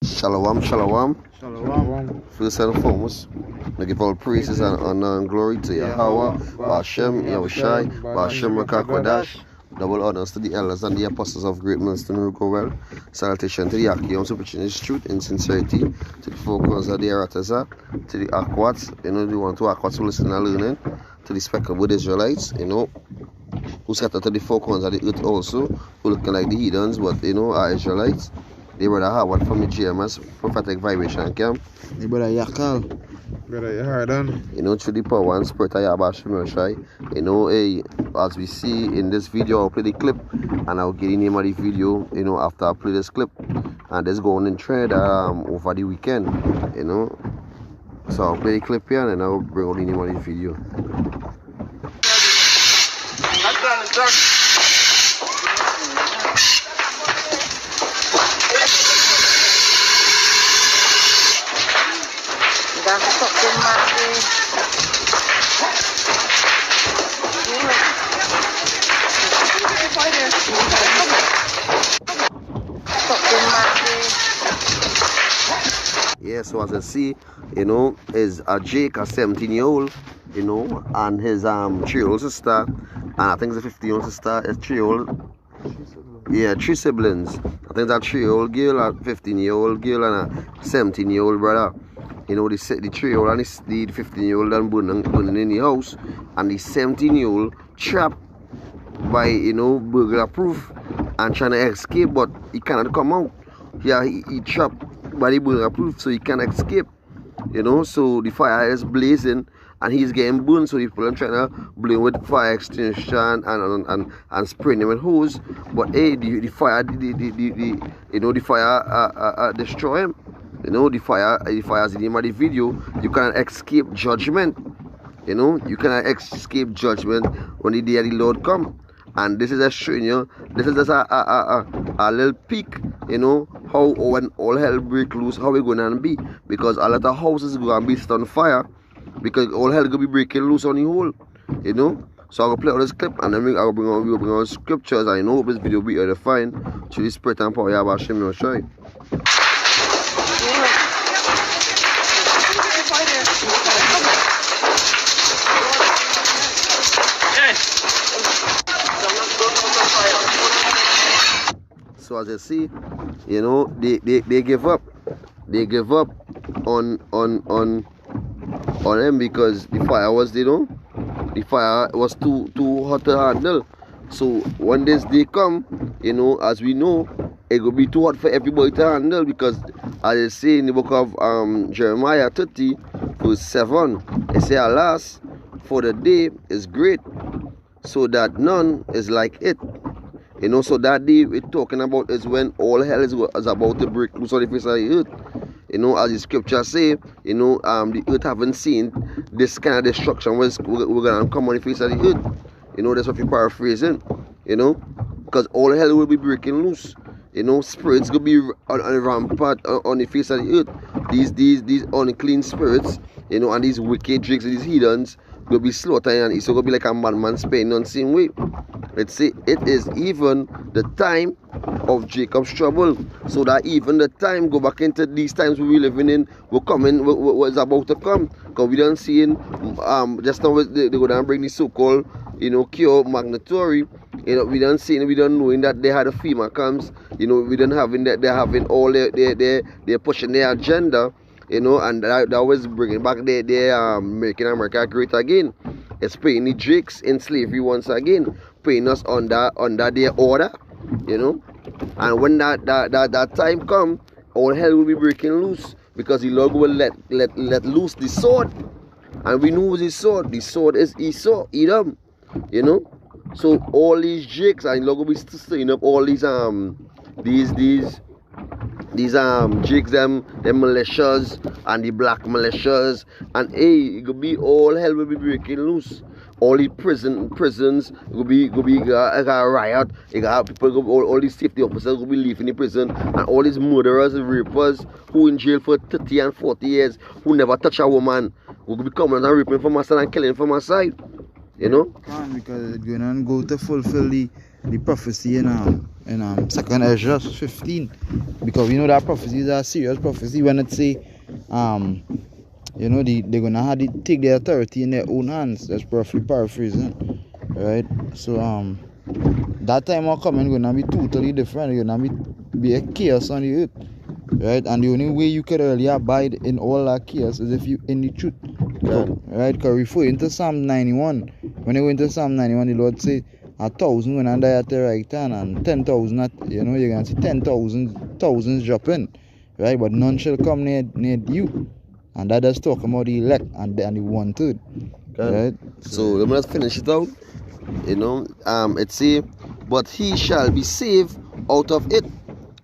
Shalom, shalom. Shalom. First and foremost, I give all praises and honor and glory to Yahweh, Ba'ashem, Yahushai, Ba'ashem Rakakwadash. Double honors to the elders and the apostles of great ministry who go well. Salutation to the Akiyon, to preach in his truth and sincerity, to the four corners of the Arataza, to the Akwats, the one to Akwats who listen and learning, to the speckled Israelites, who scattered to the four corners of the earth also, who looking like the heathens, but are Israelites. They brother Howard from the GMS Prophetic Vibration Camp. Hey, brother Yakal. Brother Yahardan. Through the power and spirit of Yahweh Shai. As we see in this video, I'll play the clip and I'll get the name of the video, after I play this clip. And this going in trend over the weekend, So I'll play the clip here and I'll bring out the name of the video. Yeah, so as I see, is a Jake, a 17-year-old, and his 3-year-old sister, and I think it's a 15-year-old sister, a 3-year-old. Yeah, 3 siblings. I think that 3-year-old girl, a 15-year-old girl, and a 17-year-old brother. The 3-year-old and the 15-year-old and burning in the house, and the 17-year-old trapped by burglar proof and trying to escape, but he cannot come out. Yeah, he trapped by the burglar proof, so he can't escape. So the fire is blazing and he's getting burned, so the people are trying to blow with fire extinguisher and spraying him with hose. But hey, the fire the fire destroy him. The fire as the name of the video. You cannot escape judgment. You cannot escape judgment when the day of the Lord come. And this is a showing you, this is just a little peek, how when all hell break loose, how we're going to be. Because a lot of houses are going to be set on fire, because all hell going to be breaking loose on the whole, So I'm going to play out this clip, and then we'll bring on scriptures, and I know this video will be edifying to the spirit and power of Hashem Yoshai. So as you see, they give up. They give up on them because the fire was, the fire was too hot to handle. So when this day come, as we know, it will be too hot for everybody to handle, because as they say in the book of Jeremiah 30, verse 7, it says, alas, for the day is great, so that none is like it. So that day we're talking about is when all hell is about to break loose on the face of the earth. As the scriptures say, the earth haven't seen this kind of destruction we're going to come on the face of the earth. That's what you're paraphrasing, because all hell will be breaking loose. Spirits will be on rampart on the face of the earth. These unclean spirits, and these wicked drakes and these heathens will be slaughtered, and it's going to be like a madman spinning on the same way. Let's say it is even the time of Jacob's trouble, so that even the time go back into these times we're living in, we're coming, what's about to come, because we don't see in just now they go down and bring the so-called cure magnetory. We don't see, we don't knowing that they had a FEMA comes, we don't having that they're having all they're pushing their agenda, and that was bringing back their making America great again. It's paying the Drakes in slavery once again, paying us under their order, and when that time come, all hell will be breaking loose, because the Lord will let loose the sword, and we know the sword is Esau, Edom, so all these Drakes, and the Lord will be stirring up all these Jakes, them militias and the black militias, and it could be all hell will be breaking loose. All the prisons will be a riot. You got people, all these safety officers will be leaving the prison, and all these murderers and rapers who in jail for 30 and 40 years, who never touch a woman, will be coming and raping from my side and killing from my side. Because it's going to go to fulfill the the prophecy in Second Ezra 15, because we know that prophecy is a serious prophecy when it say you know they're gonna have to take their authority in their own hands. That's roughly paraphrasing, right? So that time will come and gonna be totally different. It's gonna be a chaos on the earth, right? And the only way you can really abide in all that chaos is if you in the truth, right? Because referring to Psalm 91, when you go into Psalm 91, the Lord say 1,000 when I die at the right hand, and 10,000 at, you know, you're gonna see 10,000 thousands dropping, right? But none shall come near you. And that does talk about the elect and the 1/3, right? So let me just finish it out. You know, it say, but he shall be saved out of it.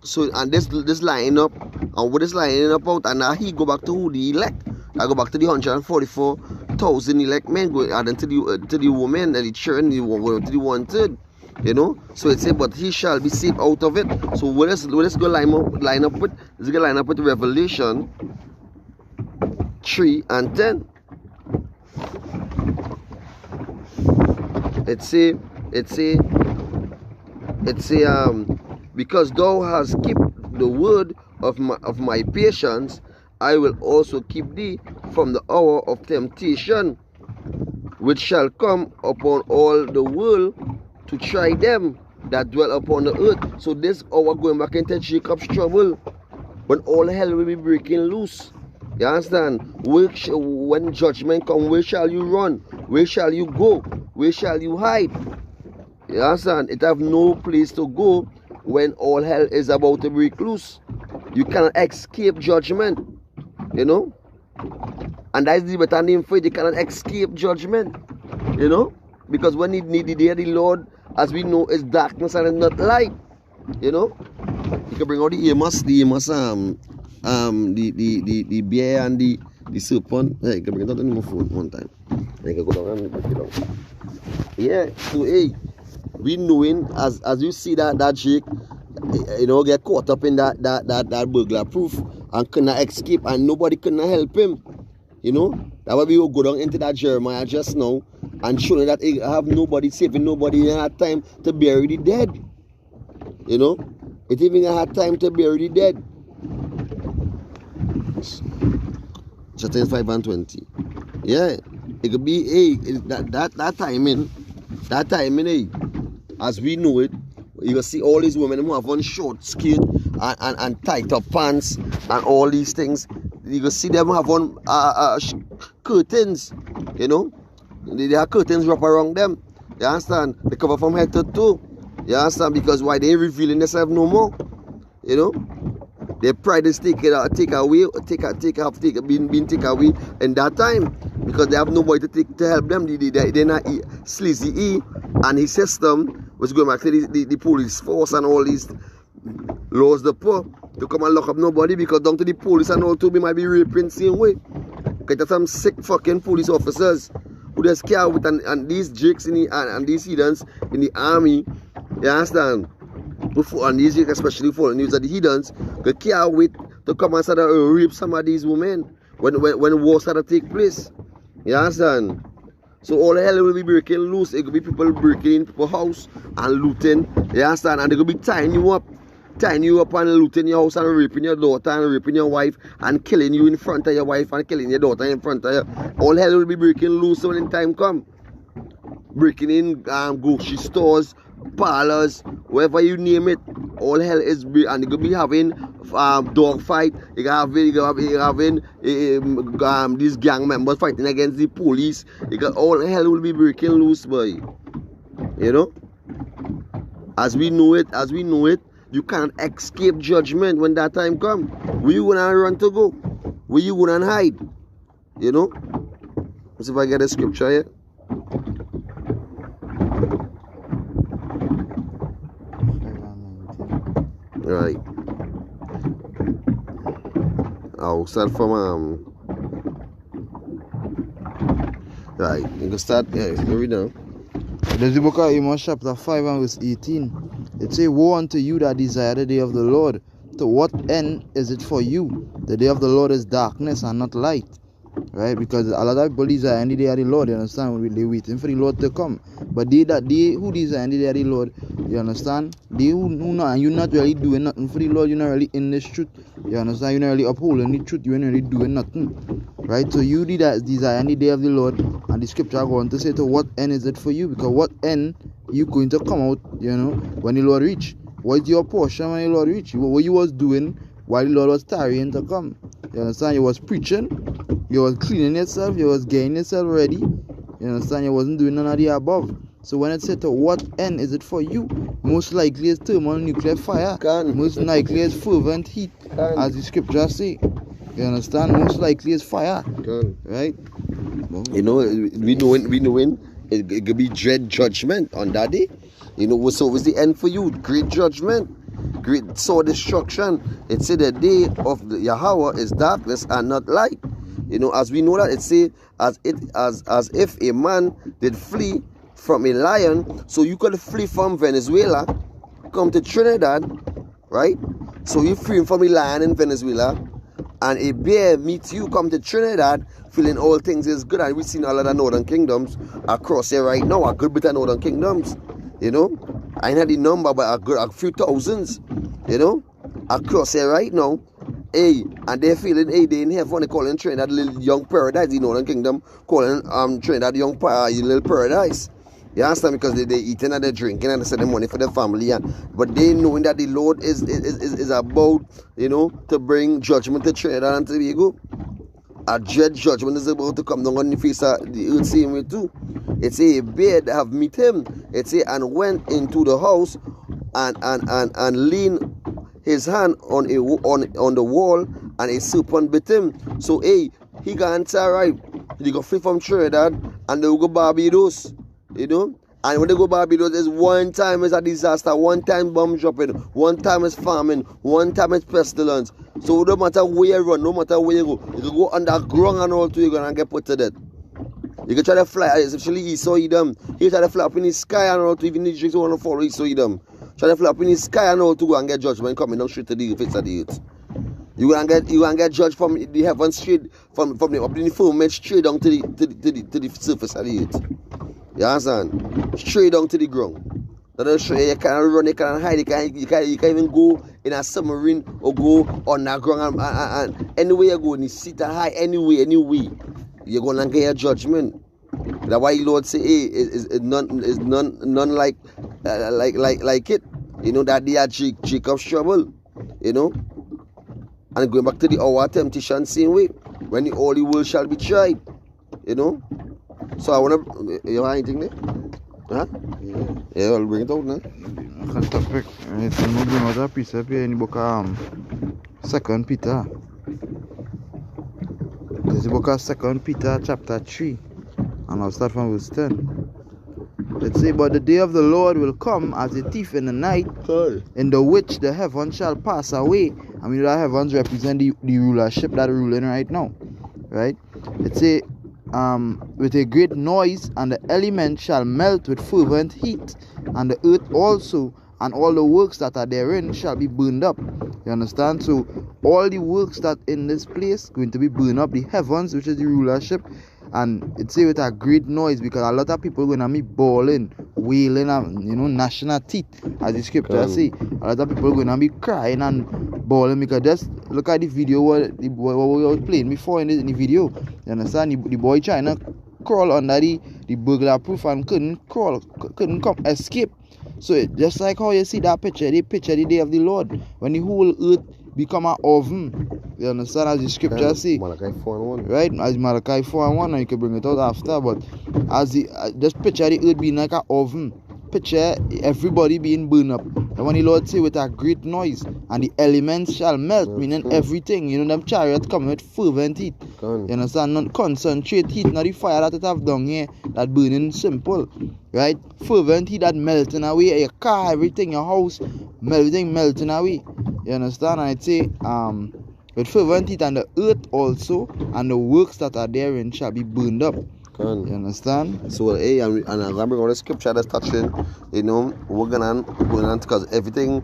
So, and this line up, and what is lining up out, and now he go back to who? The elect. I go back to the 144,000 elect men, go add into the women and the children, to the 1/3. You know, so it say, but he shall be saved out of it. So let's go line up with Revelation 3 and 10. It say because thou hast kept the word of my patience, I will also keep thee from the hour of temptation, which shall come upon all the world to try them that dwell upon the earth. So this hour going back into Jacob's trouble, when all hell will be breaking loose. You understand? When judgment comes, where shall you run? Where shall you go? Where shall you hide? You understand? It have no place to go when all hell is about to break loose. You cannot escape judgment. You know? And that is the better name for it. You cannot escape judgment. You know? Because when it need the day of the Lord, as we know, is darkness and it's not light. You know? You can bring out the Amos, the bear and the serpent. Hey, you can bring it out on my phone one time. You can go down and break it down. Yeah, so hey, we knowing as you see that Jake, you know, get caught up in that burglar proof and cannot escape, and nobody cannot help him. You know, that why we will go down into that Jeremiah just now and show that he have nobody saving nobody in that time to bury the dead. You know, it even had time to bury the dead. Chapter 5 and 20. Yeah, it could be that timing, hey, as we know it, you will see all these women who have on short skirt and tight up pants and all these things. You will see them have on curtains, you know. They have curtains wrapped around them. You understand? They cover from head to toe. You understand? Because why they revealing themselves no more, you know. Their pride is taken away in that time, because they have nobody to help them. They're not Sleazy E and his system was going back to the police force and all these laws the poor to come and lock up nobody, because down to the police and all too, we might be raping the same way. Okay, there's some sick fucking police officers who just care with and these jakes in and these heathens in the army. You understand? And these especially for the news of the heathens, they can't wait to come and start to rape some of these women when war start to take place. You understand? So all the hell will be breaking loose. It could be people breaking in people's house and looting. You understand? And they could be tying you up and looting your house and raping your daughter and raping your wife and killing you in front of your wife and killing your daughter in front of you. All hell will be breaking loose when the time come. Breaking in grocery stores, parlors, wherever you name it, all hell is and you could be having dog fight. You can having these gang members fighting against the police. All hell will be breaking loose, boy. You know, as we know it, you can't escape judgment when that time come. Where you gonna run to go? Where you gonna hide? You know. Let's see if I get a scripture here. Right. I'll start from right. You can start. Yeah, you can read down. There's the book of Amos chapter 5 and verse 18. It says, woe unto you that desire the day of the Lord. To what end is it for you? The day of the Lord is darkness and not light. right? Because a lot of people desire any day of the Lord, you understand? They're waiting for the Lord to come. But they who desire any day of the Lord, you understand? They who not, and you're not really doing nothing for the Lord, you're not really in this truth, you understand? You're not really upholding the truth, you're not really doing nothing, right? So you desire any day of the Lord, and the scripture are going to say to what end is it for you? Because what end you going to come out, you know, when the Lord reach? What's your portion when the Lord reach? What you was doing while the Lord was tarrying to come? You understand? You was preaching, you was cleaning yourself, you was getting yourself ready. You understand? You wasn't doing none of the above. So when it said to what end is it for you? Most likely it's thermonuclear fire. Most likely it's fervent heat, as the scriptures say. You understand? Most likely it's fire. Right? You know, we knowing it could be dread judgment on that day. You know, so was the end for you? Great judgment, great soul destruction. It said the day of the Yahweh is darkness and not light. You know, as we know that it say as if a man did flee from a lion, so you could flee from Venezuela, come to Trinidad, right? So you free from a lion in Venezuela, and a bear meets you, come to Trinidad, feeling all things is good. And we've seen all of the northern kingdoms across here right now, a good bit of northern kingdoms. You know, I ain't had the number, but a few thousands, you know, across here right now. Hey, and they're feeling, hey, they in heaven, they calling Trinidad little young paradise, the northern kingdom, calling Trinidad young little paradise. You understand? Because they eating and they drinking and they sending money for their family, but they knowing that the Lord is about, you know, to bring judgment to Trinidad and Tobago. A dread judgment is about to come down on the face of the earth same way too. It's a bear that have met him. It's a and went into the house and leaned his hand on the wall, and a serpent bit him. So hey, he got arrive. He go free from Trinidad and they will go Barbados. You know? And when they go Barbados, is one time is a disaster, one time bomb dropping, one time is famine, one time is pestilence. So no matter where you run, no matter where you go, you can go underground and all too, you're gonna get put to death. You can try to fly, especially Esau Edom. He try to fly up in the sky and all too, even the drinks want to follow Esau Edom. Try to fly up in the sky and all to go and get judgment coming down straight to the face of the earth. You gonna get judged from the heavens straight, from the up in the firmament straight down to the surface of the earth. You understand? Straight down to the ground. That show you can't run, you can't hide, you can't even go in a submarine or go underground and anywhere you go, and you sit high anyway, you're gonna get a judgment. That's why the Lord say, hey, is none like it. You know that they are Jacob's trouble. You know? And going back to the hour temptation same way. When the whole world shall be tried. You know? So I wanna, you have anything there? Huh? Yeah, I'll bring it out now. Topic. It's moving out of piece up here in the book 2 Peter. This is the book of 2 Peter chapter 3. And I'll start from verse 10. Let's say, but the day of the Lord will come as a thief in the night, in the which the heavens shall pass away. I mean, the heavens represent the rulership that ruling right now. Right? Let's say, with a great noise, and the elements shall melt with fervent heat, and the earth also, and all the works that are therein shall be burned up. You understand? So all the works that in this place going to be burned up. The heavens, which is the rulership, and it's with a great noise, because a lot of people going to be bawling, wailing, and gnashing of teeth, as the scripture say. A lot of people going to be crying and bawling, because just look at the video what we was playing before in the video. You understand? The boy trying to crawl under the burglar proof and couldn't come escape. So just like how you see that picture, they picture the day of the Lord, when the whole earth become an oven. You understand, as the scripture say? Malachi 4:1. Right? As Malachi 4:1, and you can bring it out after. But as just picture the earth being like an oven. Picture everybody being burned up. And when the Lord say with a great noise, and the elements shall melt, meaning everything. Them chariots come with fervent heat. You understand? Not concentrate heat, not the fire that it have down here, that burning simple. Right? Fervent heat that melting away. Your car, everything, your house, everything melting away. You understand? And I say, with fervent heat, and the earth also, and the works that are therein shall be burned up. You understand? So, hey, and I'm going to bring all the scripture that's touching, we're going on, because everything,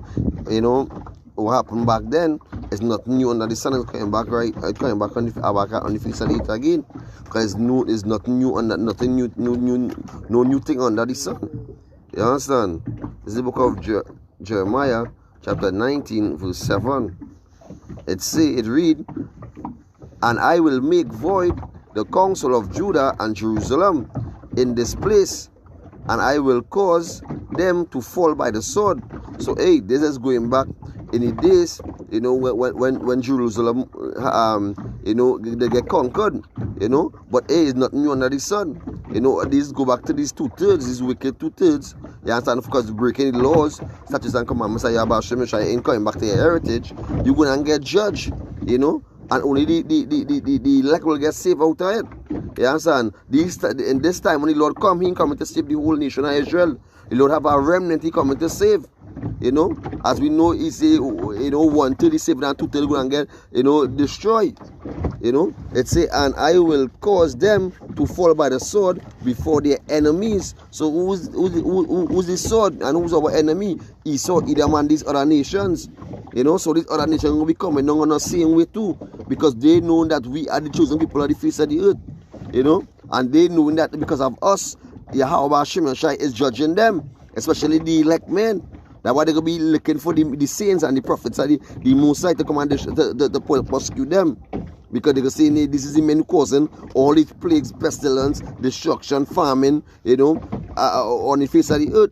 what happened back then, It's not new under the sun. It's coming back right. It's coming back on the face of the earth again. Because it's not new under nothing new, no new thing under the sun. You understand? This is the book of Jeremiah, chapter 19, verse 7. It read, and I will make void the counsel of Judah and Jerusalem in this place, and I will cause them to fall by the sword. So hey, this is going back in the days, you know, when Jerusalem you know, they get conquered, you know, but hey, it's not new under the sun. You know, these go back to these 2/3, these wicked 2/3. You understand? Of course, breaking the laws, statutes and commandments of Yahweh Hashem ain't coming back to your heritage. You're gonna get judged, you know, and only the elect will get saved out of it. You understand? In this time when the Lord come, he coming to save the whole nation of Israel. The Lord have a remnant he coming to save. You know, as we know, he say, you know, 1/37 and 2/3 going to get, you know, destroyed. You know, it say, and I will cause them to fall by the sword before their enemies. So who's the sword and who's our enemy? Esau, Edom, and these other nations. You know, so these other nations will be coming down on the same way too, because they know that we are the chosen people of the face of the earth. You know, and they know that because of us, Yahweh Hashem is judging them, especially the elect men. That's why they're going to be looking for the saints and the prophets and the Most High to come and to prosecute them. Because they're saying this is the men causing all these plagues, pestilence, destruction, famine, you know, on the face of the earth.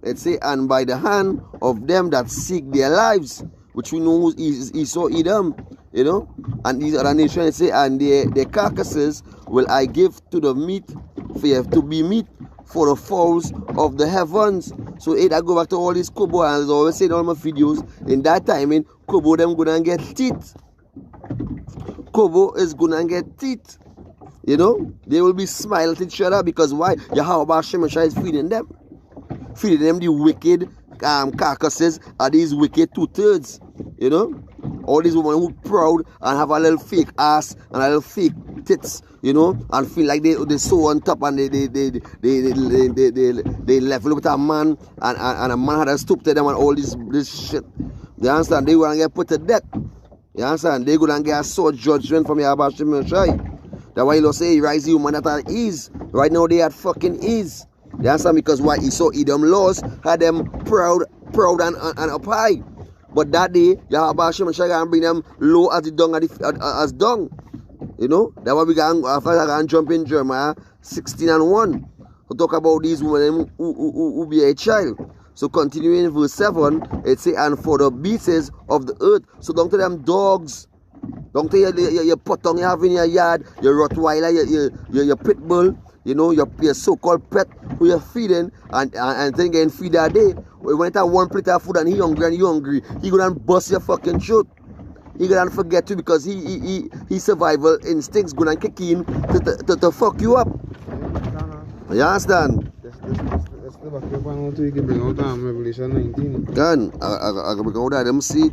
Let's say, and by the hand of them that seek their lives, which we know is Esau, Edom, you know, and these other nations, let's say, and their carcasses will I give to the meat, to be meat for the fowls of the heavens. So hey, I go back to all these Kobo, and as I always say in all my videos, in that timing, Kobo them gonna get teeth. Kobo is gonna get teeth. You know, they will be smiling at each other because why? Yahweh Hashem is feeding them. Feeding them the wicked carcasses of these wicked 2/3. You know? All these women who proud and have a little fake ass and a little fake tits, you know, and feel like they so on top and they level with a man and a man had to stoop to them and all this shit. You understand? They gonna get put to death. You understand? They gonna get a sword judgment from Yahweh Hashem. That's why you say rise the human that at ease. Right now they at fucking ease. You understand? Because why Esau Edom laws had them proud and up high. But that day, Yahweh Hashem and bring them low as the dung as dung. You know? That's why we can jump in Jeremiah 16:1 to talk about these women who be a child. So continuing in verse 7, it say, and for the beasts of the earth. So don't tell them dogs. Don't tell your potong you have in your yard, your Rottweiler, your pit bull, you know, your so-called pet who you're feeding and then getting feed that day. When it have one plate of food and he hungry and you hungry, he gonna bust your fucking throat. He gonna forget you because he survival instincts gonna kick in to fuck you up. You understand? Let's go back to you can bring out Revelation 19. Can I can bring out that? Let me see.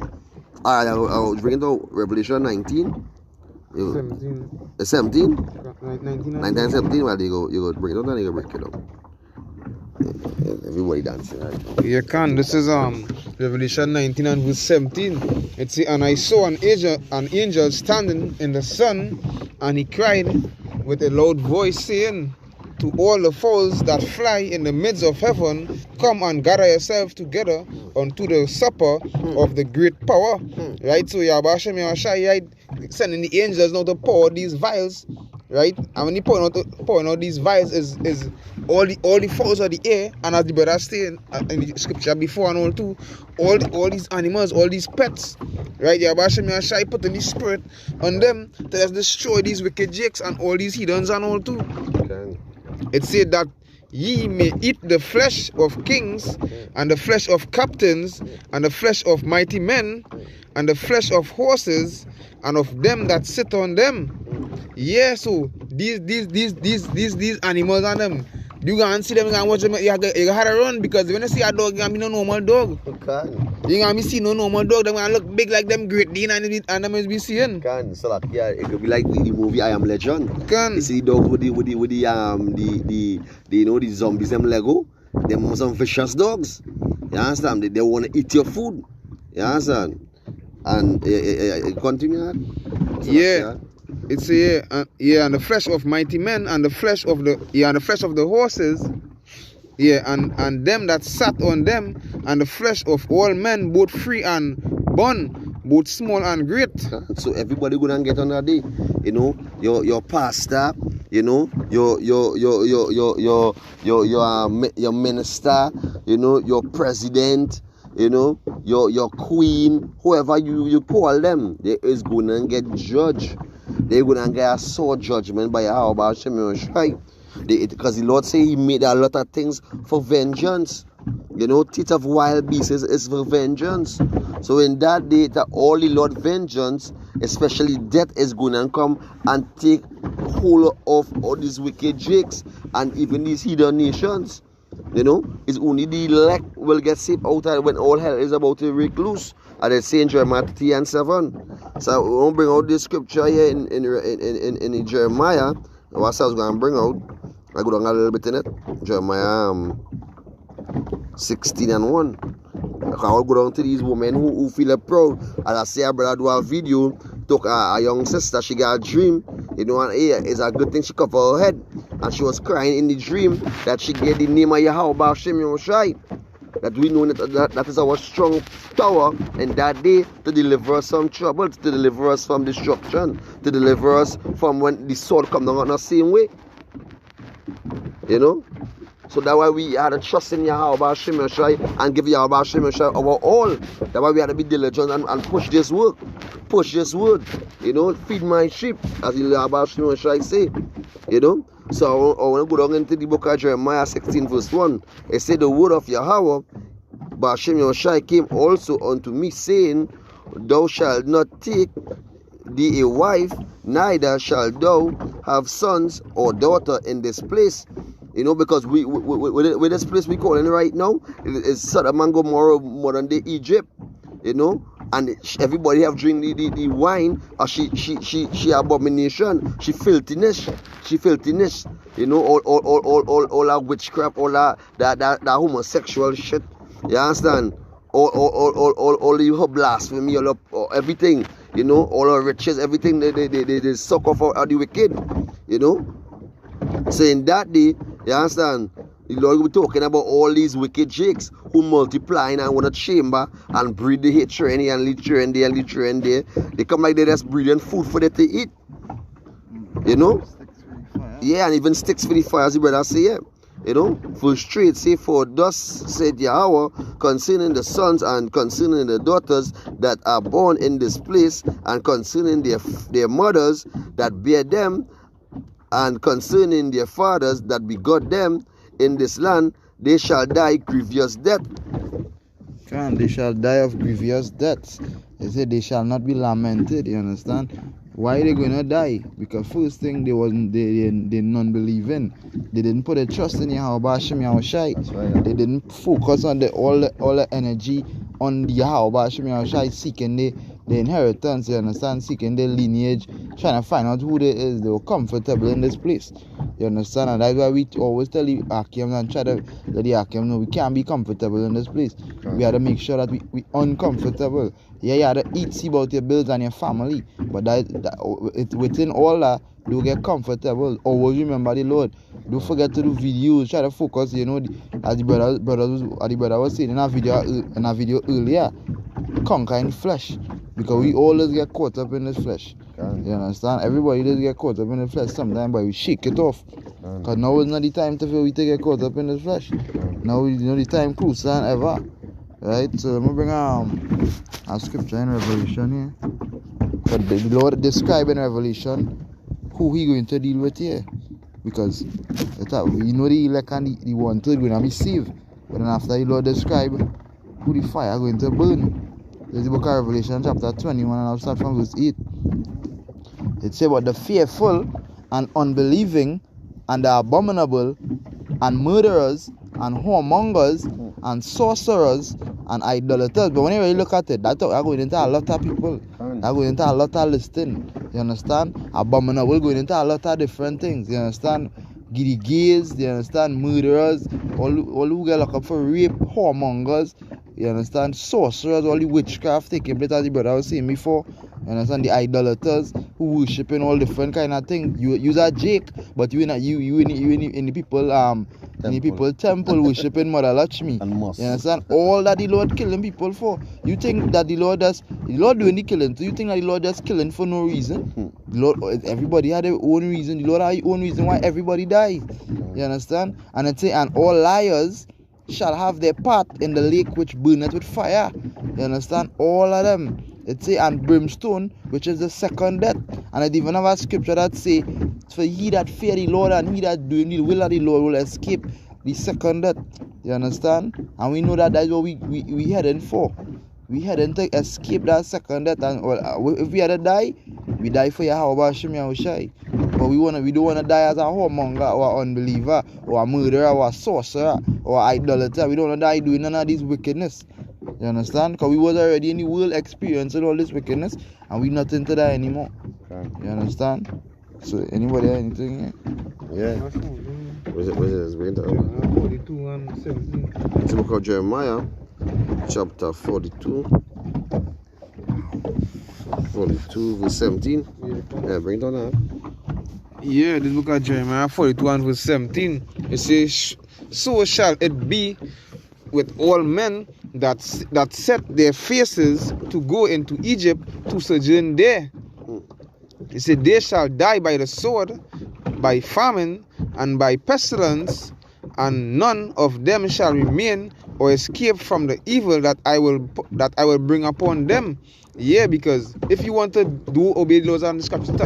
I'll bring it out Revelation 19. 17? 19, 17. Well, you go bring it out and you go break it out. Everybody dancing, right? You can. This is Revelation 19 and verse 17. It says, and I saw an angel standing in the sun, and he cried with a loud voice, saying, to all the fowls that fly in the midst of heaven, come and gather yourselves together unto the supper of the great power. Right? So Yahweh Hashem right, sending the angels now to pour these vials. Right? And when he pouring out these vials is all the fowls of the air, and as the brother stated in the scripture before and all too, all these animals, all these pets, right? Yahweh Hashem putting the spirit on them to just destroy these wicked jakes and all these heathens and all too. Okay. It said that ye may eat the flesh of kings, and the flesh of captains, and the flesh of mighty men, and the flesh of horses, and of them that sit on them. Yeah, so these animals and them, you can see them and watch them. You gotta run, because when you see a dog, you gonna be no normal dog. Okay. You gonna be see no normal dog. Them gonna look big like them Great Dane and them will be seeing. Can so like yeah, it could be like the movie I Am Legend. Can you see the dogs with the you know the zombies them Lego? Them some vicious dogs. You understand? They wanna eat your food. You understand? And continue that. Yeah. It's and the flesh of mighty men, and the flesh of the horses, and them that sat on them, and the flesh of all men, both free and bond, both small and great. So everybody gonna get on that day. You know, your pastor, you know, your minister, you know, your president, you know, your queen, whoever you call them, they is gonna get judged. They're gonna get a sore judgment by Yahweh Hashem Yahushai. Because the Lord say He made a lot of things for vengeance. You know, teeth of wild beasts is for vengeance. So in that day, all the Lord vengeance, especially death, is gonna come and take hold of all these wicked jakes and even these heathen nations. You know, it's only the elect will get saved out of when all hell is about to break loose. And it's saying Jeremiah 3:7. So we won't bring out this scripture here in Jeremiah. What I was going to bring out, I go down a little bit in it. Jeremiah 16:1. I'll go down to these women who feel proud. As I say, a brother do a video, took a young sister, she got a dream, you know, and it's a good thing she covered her head. And she was crying in the dream that she get the name of Yahweh Hashem Yahushai. That we know that is our strong tower in that day to deliver us from trouble, to deliver us from destruction, to deliver us from when the sword comes down on the same way. You know? So that's why we had to trust in Yahweh Hashem Yahushai and give Yahweh Hashem Yahushai our all. That's why we had to be diligent and push this work. Push this word. You know, feed my sheep, as Yahweh Hashem Yahushai say. You know? So I want to go down into the book of Jeremiah 16:1. It said, the word of Yahweh, Hashem Yahushai, came also unto me, saying, thou shalt not take thee a wife, neither shalt thou have sons or daughter in this place. You know, because with this place we calling it right now, it's Sodom and Gomorrah, modern day Egypt. You know, and everybody have drink the wine, or she abomination, she filthiness, you know, all that witchcraft, all that homosexual shit, you understand? All the blasphemy, all everything, you know, all our riches, everything they suck off out of the wicked, you know. So in that day, you understand, the Lord will be talking about all these wicked jakes who multiply and want a chamber and breed the hatred and literally and there. They come like they're just breeding food for them to eat. You know? Yeah, and even sticks for the fire, as the brother say, yeah. You know? For straight, say, for thus said Yahweh, concerning the sons and concerning the daughters that are born in this place, and concerning their mothers that bear them, and concerning their fathers that begot them in this land, they shall die grievous death. They shall die of grievous deaths. They said they shall not be lamented, you understand? Why they gonna die? Because first thing they non believing. They didn't put their trust in Yahweh Hashem Yahushai. Right. They didn't focus on all the energy on Yahweh Hashem Yahushai, seeking the inheritance, you understand, seeking their lineage, trying to find out who they is. They were comfortable in this place. You understand? And that's why we always tell the Akim and try to let the Akim know we can't be comfortable in this place. Right. We have to make sure that we uncomfortable. Yeah, you have to eat, see about your bills and your family. But within all that, do get comfortable. Always remember the Lord. Don't forget to do videos. Try to focus, you know, as the brother was saying in a video earlier, conquer in flesh. Because we always get caught up in this flesh. You understand? Everybody does get caught up in the flesh sometimes, but we shake it off. Because now is not the time to get caught up in the flesh. Now is the time closer than ever. Right? So let me bring a scripture in Revelation here. But the Lord described in Revelation who He going to deal with here. Because we know the elect and the wanted going to be saved. But then after the Lord describe who the fire going to burn. There's the book of Revelation chapter 21, and I'll start from verse 8. It says, but the fearful and unbelieving and the abominable and murderers and whoremongers and sorcerers and idolaters. But when you really look at it, that's going into a lot of people. That's going into a lot of listing. You understand? Abominable going into a lot of different things. You understand? Giddy gays, you understand? Murderers, all who get locked up for rape, whoremongers. You understand? Sorcerers, all the witchcraft taking place, as the brother was saying before. You understand? The idolaters who worshiping all different kind of things. You are Jake, but you in the people in the people temple worshiping Mother Lakshmi. And you understand? All that the Lord killing people for. You think that the Lord doing the killing, so you think that the Lord just killing for no reason? The Lord, everybody had their own reason. The Lord had his own reason why everybody died. You understand? And it say, and all liars shall have their part in the lake which burneth with fire. You understand? All of them. It say, and brimstone, which is the second death. And it even have a scripture that say, for he that fear the Lord and he that doing the will of the Lord will escape the second death. You understand? And we know that that's what we heading for. We heading to escape that second death. And if we had to die, we die for Yahweh Hashem Yahushai. But we don't wanna die as a whoremonger or unbeliever or a murderer or a sorcerer or idolater. We don't wanna die doing none of these wickedness. You understand? Because we was already in the world experiencing all this wickedness and we not into that anymore. You understand? So anybody have anything here? Yeah. What's it? It's 42 and 17. It's the book of Jeremiah, chapter 42. 42 verse 17. Yeah, bring it on now. Yeah, this book of Jeremiah 42 and verse 17. It says, so shall it be with all men that set their faces to go into Egypt to sojourn there. It said, they shall die by the sword, by famine, and by pestilence, and none of them shall remain or escape from the evil that I will bring upon them. Yeah, because if you want to obey the laws and the scriptures,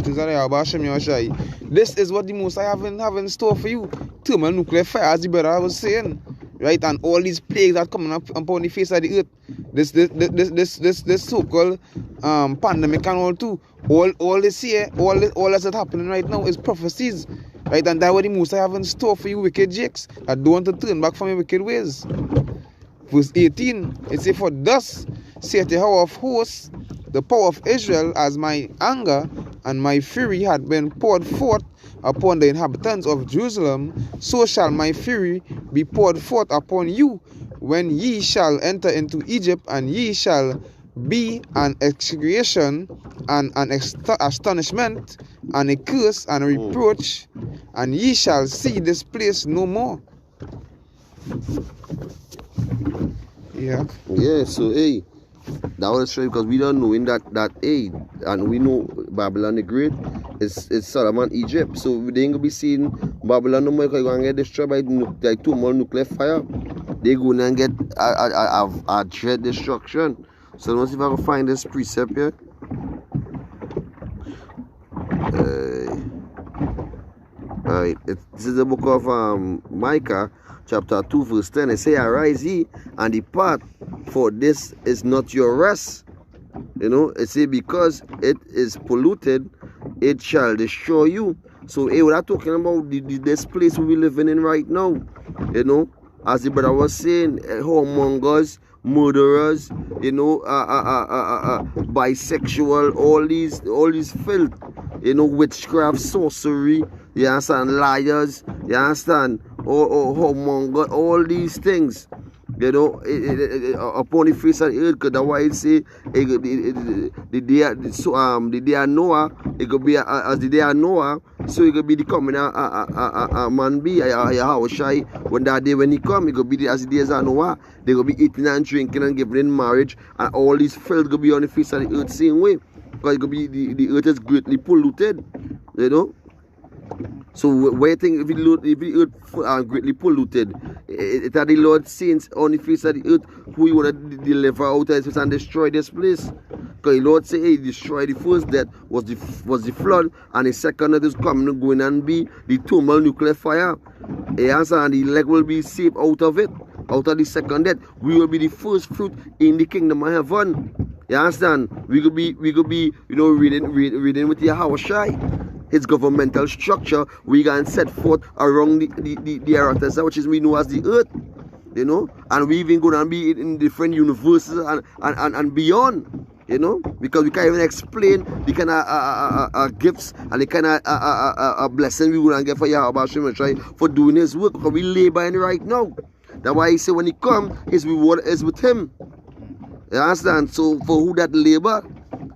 this is what the Most High have in store for you. Thermonuclear fire, as the brother was saying. Right, and all these plagues that coming up upon the face of the earth, this so-called pandemic and all too, all this here, all that's happening right now is prophecies, right? And that's what the Most High have in store for you wicked jakes that don't want to turn back from your wicked ways. Verse 18, it says, for thus saith the Yahweh of hosts, the power of Israel, as my anger and my fury had been poured forth upon the inhabitants of Jerusalem, so shall my fury be poured forth upon you, when ye shall enter into Egypt, and ye shall be an execration and an astonishment and a curse and a reproach, and ye shall see this place no more. Yeah. Yeah, so hey, that was true because we don't know in that and we know Babylon the Great is Solomon, Egypt. So they ain't gonna be seeing Babylon no more because you're gonna get destroyed by like 2 more nuclear fire. They're gonna get a dread destruction. So let's see if I can find this precept here. Alright, this is the book of Micah, chapter 2, verse 10. It say, arise ye and depart, for this is not your rest. You know, it say, because it is polluted, it shall destroy you. So hey, we're not talking about this place we living in right now. You know, as the brother was saying, whoremongers, murderers, you know, bisexual, all these filth, you know, witchcraft, sorcery, you understand, liars, you understand, whoremonger, all these things, you know, upon the face of the earth. Because that's why it say the day of Noah, it could be as the day of Noah, so it could be the coming a man be a house shy. When that day when he come, it could be as the days of Noah. They could be eating and drinking and giving in marriage, and all these filth could be on the face of the earth same way. Because it could be the earth is greatly polluted, you know. So what you think if the earth greatly polluted, it are the Lord saints on the face of the earth who you want to deliver out of this and destroy this place. Because the Lord say, hey, destroy the first death was the flood, and the second that is coming going and be the thermonuclear fire. Yes, and the elect will be saved out of it. Out of the second death, we will be the first fruit in the kingdom of heaven. You understand? We could be, you know, reading with Yahweh Shai. His governmental structure we can set forth around the earth, which is we know as the earth, you know, and we even gonna be in different universes and beyond, you know, because we can't even explain the kind of gifts and the kind of blessing we gonna get for Yahweh for doing his work, because we laboring right now. That's why he said when he comes, his reward is with him. You understand? So for who that labor,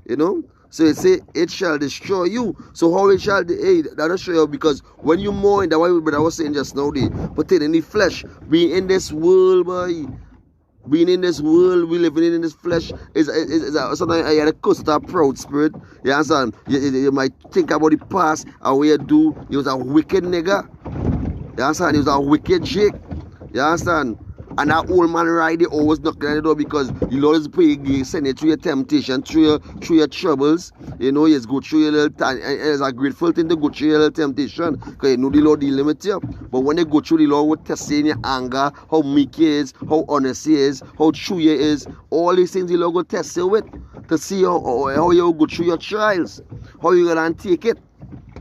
you know? So it say it shall destroy you. So how it shall that destroy you? Because when you more in the way but I was saying just now, but in the flesh, being in this world, boy. Being in this world, we living in this flesh is sometimes I had a curse with a proud spirit. You understand? You might think about the past and what you do. You was a wicked nigga. You understand? He was a wicked chick. You understand? And that old man right there always knocking at the door because you Lord is send you through your temptation, through your troubles. You know, you go through your little time. It's a grateful thing to go through your little temptation because you know the Lord dealing with you. But when you go through, the Lord will test you in your anger, how meek he is, how honest he is, how true he is. All these things the Lord will test you with to see how you go through your trials, how you going to take it.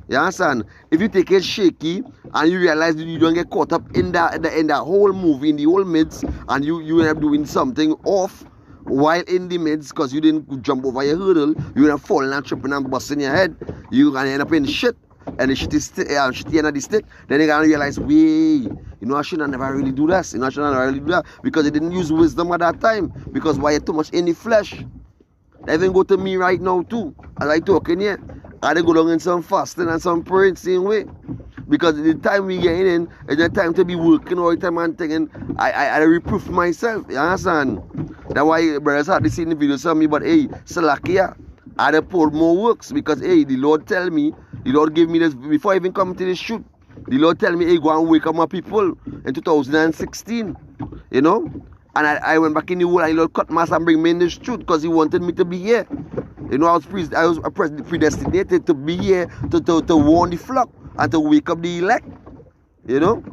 You understand? If you take it shaky and you realize that you don't get caught up in that whole movie, in the whole midst, and you end up doing something off while in the midst because you didn't jump over your hurdle, you end up falling and tripping and busting your head, you're going to end up in shit, and the shit is shitty end of the stick, then you're going to realize, wait, I should have never really do this, I should have never really do that, because you didn't use wisdom at that time, because why you're too much in the flesh. That even go to me right now too, as I talking here. I go down in some fasting and some praying same way. Because the time we get in, it's the time to be working all the time and thinking, I reproof myself, you understand? That's why brothers had to see in the video tell me, but hey, Salakia, I had to put more works because hey, the Lord tell me, the Lord gave me this, before I even come to this shoot, the Lord tell me, hey, go and wake up my people in 2016, you know? And I went back in the world and the Lord cut mass and bring me in this truth because he wanted me to be here. You know, I was predestinated to be here to warn the flock and to wake up the elect. You know?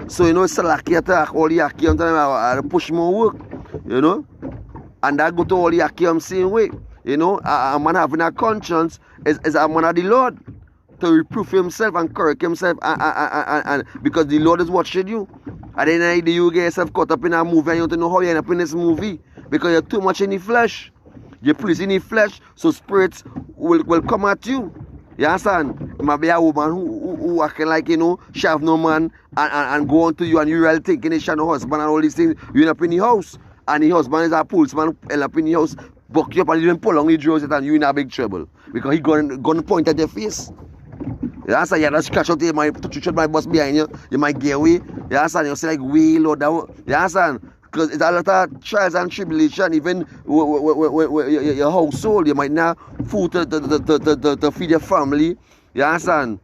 So, it's Salakia to all the Akiyam, I push more work. You know? And I go to all the Akiyam same way. You know? A man having a conscience is a man of the Lord. To reproof himself and correct himself and because the Lord is watching you. At the end of the day, you get yourself caught up in a movie and you don't know how you end up in this movie. Because you're too much in the flesh. You're pleasing the flesh, so spirits will come at you. You understand? It might be a woman who acting like, she have no man and go on to you and you really thinking she have no husband and all these things. You end up in the house and the husband is a policeman, end up in the house, buck you up and you even pull on the drawers and you in a big trouble. Because he gonna point at your face. You understand? You just scratch out there, you might touch my bus behind you, you might get away. You understand? You say like, way, Lord, you understand? Because it's a lot of trials and tribulation, even your household. You might not have food to feed your family. You understand?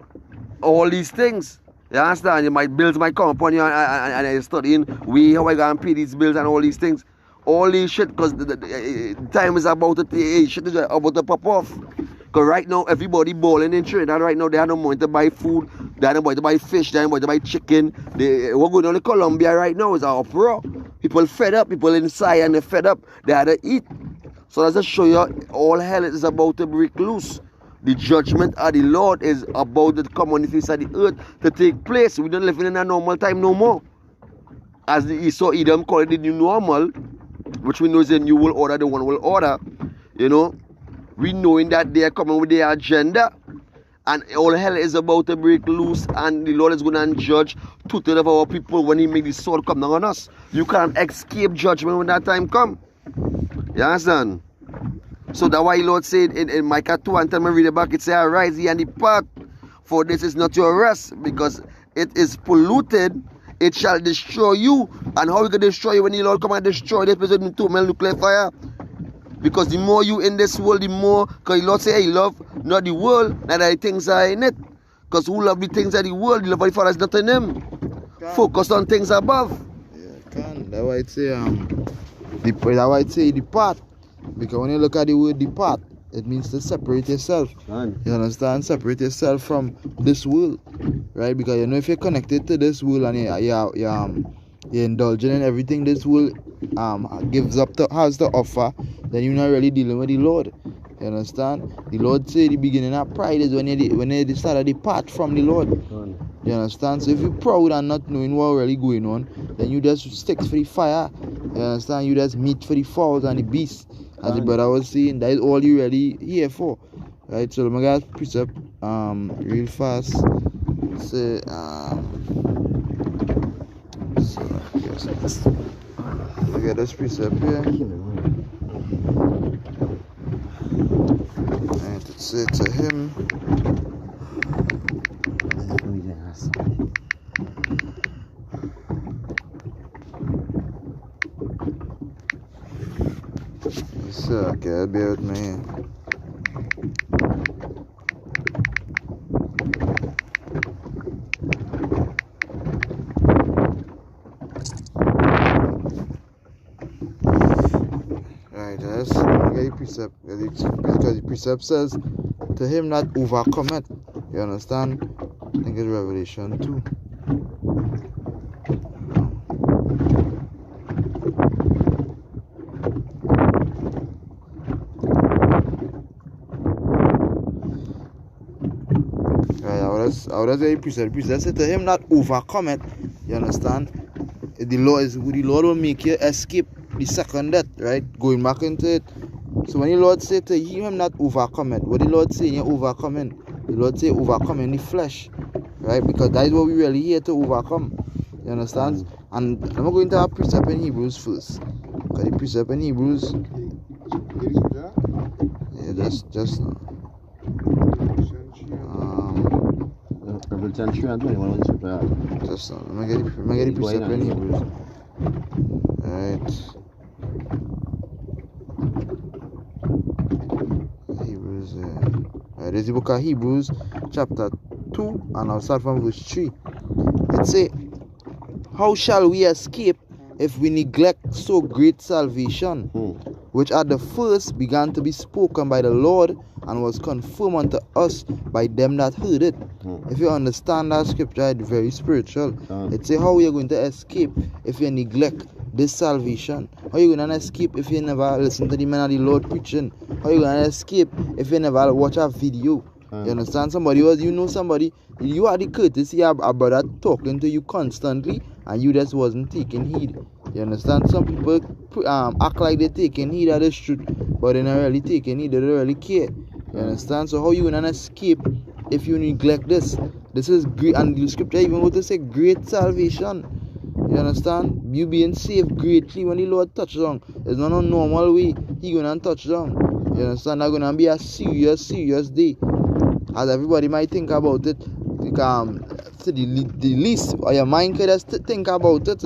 All these things. You understand? You might bills might come upon you and you're studying how I going to pay these bills and all these things. All this shit, because the time is about to shit is about to pop off. Because right now, everybody balling in Trinidad right now, they have no money to buy food, they have no money to buy fish, they have no money to buy chicken. What's going on in Colombia right now is an uproar. People fed up, people inside and they're fed up, they had to eat. So let's just show you all hell is about to break loose. The judgment of the Lord is about the communities of the earth to take place. We don't live in a normal time no more. As the Esau Edom called it the new normal, which we know is a new world order, the one world order, we knowing that they are coming with their agenda and all hell is about to break loose and the Lord is going to judge 2/3 of our people when he make the sword come down on us. You can't escape judgment when that time come. You understand? So that's why the Lord said in Micah 2 and tell me read it back, it says, arise ye and depart, for this is not your rest, because it is polluted, it shall destroy you. And how we can destroy you when the Lord come and destroy this person in 2 nuclear fire? Because the more you in this world, the more, because the Lord say, hey, love not the world, neither the things are in it. Because who love the things of the world, the love of the Father is not in him. Focus on things above. Yeah, can. That's why it say depart. Because when you look at the word depart, it means to separate yourself. You understand? Separate yourself from this world. Right? Because if you're connected to this world and you're indulging in everything this world has to offer, then you're not really dealing with the Lord. You understand? The Lord say the beginning of pride is when you start to depart from the Lord. You understand? So if you're proud and not knowing what's really going on, then you just stick for the fire. You understand? You just meet for the fowls and the beasts. As the brother was saying, that is all you really here for. Right? So my guys precept real fast. Say so yes. Look at this precept here. And it said to him, yes, sir, okay, bear with me. Right, that's the precept, because the precept says to him that overcometh. You understand? I think it's Revelation 2. Right, I would say precept. Precept said to him that overcometh. You understand? The Lord will make you escape the second death, right? Going back into it. So when the Lord said to him that overcometh, what the Lord saying you're overcoming? The Lord say overcoming the flesh, right? Because that is what we really here to overcome. You understand? And I'm going to have precept in Hebrews first. Because the precept in Hebrews. Yeah, just now. Revelation 3 and 21. Just now. Let me get the precept in Hebrews. Right. Hebrews. There's the book of Hebrews, chapter 2, and I'll start from verse 3. It says, how shall we escape if we neglect so great salvation, which at the first began to be spoken by the Lord and was confirmed unto us by them that heard it? If you understand that scripture, it's very spiritual. It says how we are going to escape if you neglect this salvation. How you going to escape if you never listen to the man of the Lord preaching? How you going to escape if you never watch a video? You understand? Somebody had the courtesy of a brother talking to you constantly and you just wasn't taking heed. You understand? Some people act like they're taking heed of this truth, but they're not really taking heed, they don't really care. You understand? So how you going to escape if you neglect this? This is great, and the scripture even go to say great salvation. You understand? You being saved greatly when the Lord touches on. It's not a normal way He gonna touch down. You understand? That's gonna be a serious day. As everybody might think about it, to the least, or your mind could just think about it,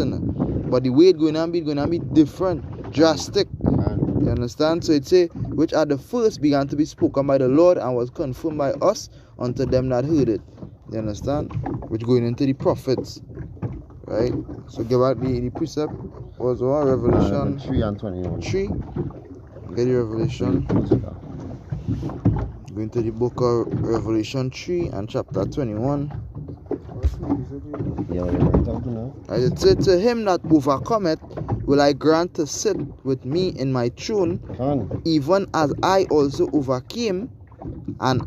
but the way it's gonna be different, drastic. You understand? So it say, which at the first began to be spoken by the Lord and was confirmed by us unto them that heard it. You understand? Which going into the prophets, right? So give out the precept was what? Revelation 3 and 21. 3. Get the Revelation. Going to the book of Revelation 3 and chapter 21. As it said, to him that overcometh will I grant to sit with me in my throne, even as I also overcame and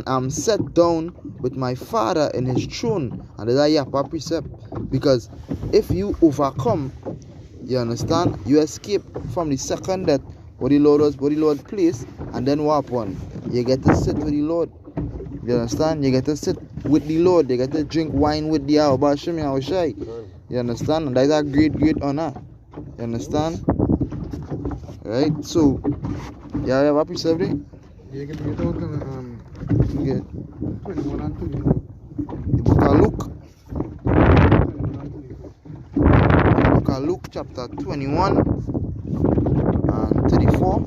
am set down with my Father in his throne. And that's a Yapa precept. Because if you overcome, you understand, you escape from the second death what the Lord placed, and then what happened? You get to sit with the Lord. You understand? You get to sit with the Lord. You get to drink wine with the Bashim Yahushai. You understand? And that is a great honor. You understand? Right? So, you have a precept there? Yeah, get out of 21 and 22. The book of Luke. The book of Luke chapter 21 and 34.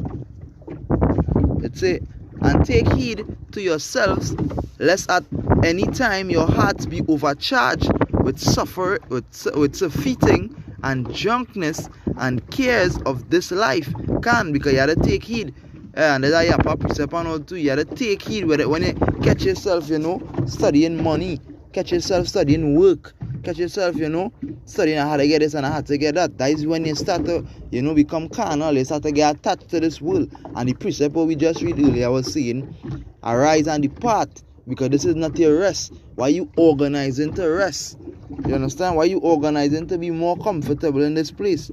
It say, and take heed to yourselves, lest at any time your hearts be overcharged with surfeiting and drunkenness and cares of this life. Because you have to take heed. And there's a precept and all too. You have to take heed when you catch yourself, studying money, catch yourself studying work, catch yourself, studying how to get this and how to get that. That is when you start to, become carnal. You start to get attached to this world. And the precept what we just read earlier was saying, arise and depart, because this is not your rest. Why you organizing to rest? You understand? Why you organizing to be more comfortable in this place?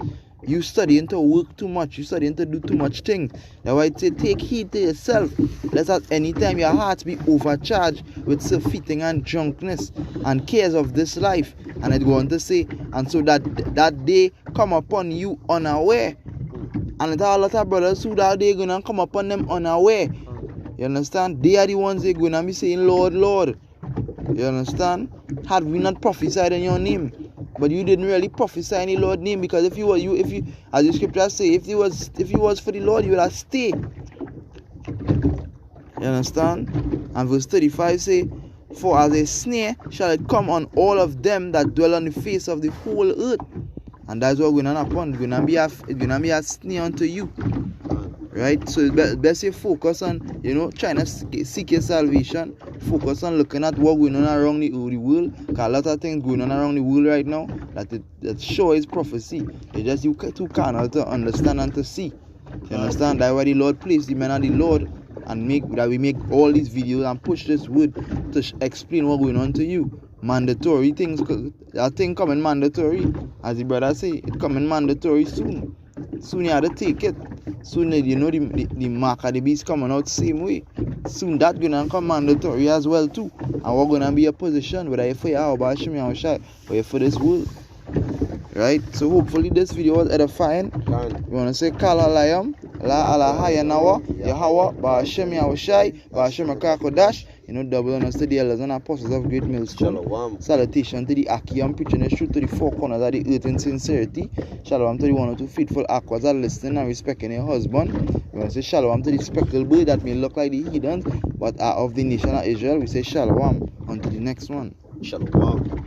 You studying to work too much. You studying to do too much things. That's why I say take heed to yourself. Lest at any time your heart be overcharged with surfeiting and drunkenness and cares of this life. And it go on to say, and so that day come upon you unaware. And there are a lot of brothers who that they're gonna come upon them unaware. You understand? They are the ones they're gonna be saying, Lord, Lord. You understand? Had we not prophesied in your name, but you didn't really prophesy in the Lord's name, because if you as the scriptures say, if you was for the Lord, you would have stayed. You understand? And verse 35 say, for as a snare shall it come on all of them that dwell on the face of the whole earth. And that's what we're gonna happen. It's gonna be a snare unto you. Right? So it's best you focus on, trying to seek your salvation. Focus on looking at what going on around the world. Because a lot of things going on around the world right now that sure is prophecy. It's just you too carnal to understand and to see. You understand? That's why the Lord placed the men of the Lord and we make all these videos and push this word to explain what's going on to you. Mandatory things, that thing coming mandatory. As the brother say, it coming mandatory soon. Soon you have to take it. Soon the mark of the beast coming out same way. Soon that gonna come mandatory as well too. And we're gonna be a position whether you for your or you for this world. Right? So hopefully this video was edifying. You wanna say Kala Layam, La ala Hayanawa, Yahawa, Ba'ashem Yahushai, Ba'ashem Akakodash. Double honors to the elders and apostles of Great Millstone. Salutation to the Akiam preaching the truth to the four corners of the earth in sincerity. Shalom to the 1 or 2 faithful aquas that listening and respecting your husband. We want to say shalom to the speckled bird that may look like the heathens but are of the nation of Israel. We say shalom. On to the next one. Shalom.